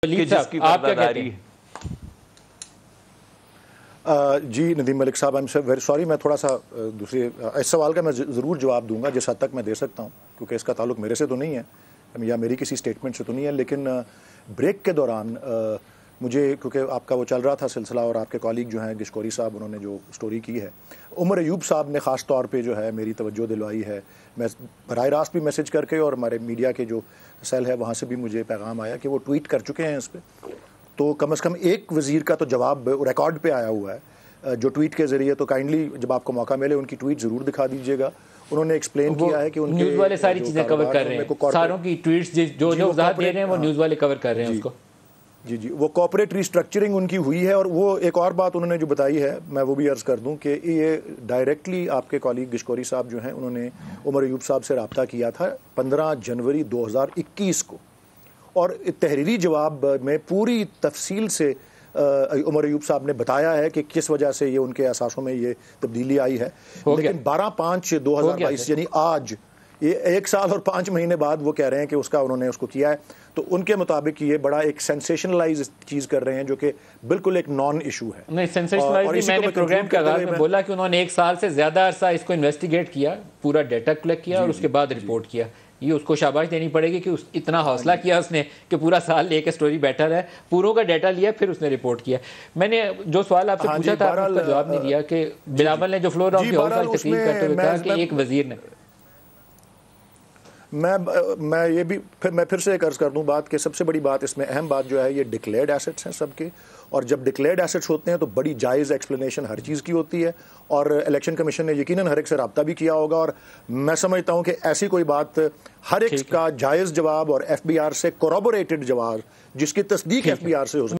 जिसकी वफादारी। जी नदीम मलिक साहब, आई एम वेरी सॉरी, मैं थोड़ा सा दूसरे इस सवाल का मैं ज़रूर जवाब दूंगा जिस हद तक मैं दे सकता हूं, क्योंकि इसका ताल्लुक मेरे से तो नहीं है या मेरी किसी स्टेटमेंट से तो नहीं है। लेकिन ब्रेक के दौरान मुझे, क्योंकि आपका वो चल रहा था सिलसिला और आपके कॉलीग जो हैं गिशकोरी साहब, उन्होंने जो स्टोरी की है, उमर अयूब साहब ने ख़ास तौर पे जो है मेरी तवज्जो दिलवाई है। मैं बराह रास्त भी मैसेज करके और हमारे मीडिया के जो सेल है वहाँ से भी मुझे पैगाम आया कि वो ट्वीट कर चुके हैं इस पर। तो कम से कम एक वज़ीर का तो जवाब रिकॉर्ड पे आया हुआ है जो ट्वीट के ज़रिए, तो काइंडली जब आपको मौका मिले उनकी ट्वीट ज़रूर दिखा दीजिएगा। उन्होंने एक्सप्लेन किया है कि उनके न्यूज़ वाले सारी चीज़ें कवर कर रहे हैं, सारों की ट्वीट्स जो वजाहत दे रहे हैं वो न्यूज़ वाले कवर कर रहे हैं उसको। जी जी, वो कॉर्पोरेट रिस्ट्रक्चरिंग उनकी हुई है। और वो एक और बात उन्होंने जो बताई है, मैं वो भी अर्ज़ कर दूं कि ये डायरेक्टली आपके कॉलीग गिशकोरी साहब जो हैं, उन्होंने उमर अयूब साहब से रब्ता किया था 15 जनवरी 2021 को, और तहरीरी जवाब में पूरी तफसील से उमर अयूब साहब ने बताया है कि किस वजह से ये उनके एहसासों में ये तब्दीली आई है। लेकिन 12/5/2022 यानी आज, ये 1 साल और 5 महीने बाद वो कह रहे हैं कि उन्होंने उसको किया है। तो उनके मुताबिक ये बड़ा एक सेंसेशनलाइज चीज़ कर रहे हैं जो कि बिल्कुल एक नॉन इशू है। नहीं, सेंसेशनलाइज मैंने प्रोग्राम के आगाज़ में बोला कि उन्होंने 1 साल से ज़्यादा अरसा इसको इन्वेस्टिगेट किया, पूरा डाटा कलेक्ट किया और उसके बाद रिपोर्ट किया। ये उसको शाबाश देनी पड़ेगी कि इतना हौसला किया उसने कि पूरा साल लेके स्टोरी बैठा रहा, पूरों का डाटा लिया फिर उसने रिपोर्ट किया। मैंने जो सवाल आपसे पूछा था आपने उसका जवाब नहीं दिया कि बिलावल ने जो फ्लोर ऑफ हाउस वाली तकरीर करते हुए कहा कि एक वजीर ने, मैं ये भी फिर से एक अर्ज़ कर दूं बात कि सबसे बड़ी बात इसमें अहम बात जो है, ये डिक्लेयर्ड एसेट्स हैं सबके, और जब डिक्लेयर्ड एसेट्स होते हैं तो बड़ी जायज़ एक्सप्लेनेशन हर चीज़ की होती है। और इलेक्शन कमीशन ने यकीनन हर एक से रब्ता भी किया होगा, और मैं समझता हूं कि ऐसी कोई बात, हर एक का जायज़ जवाब और FBR से कोरोबोरेटेड जवाब जिसकी तस्दीक FBR से हो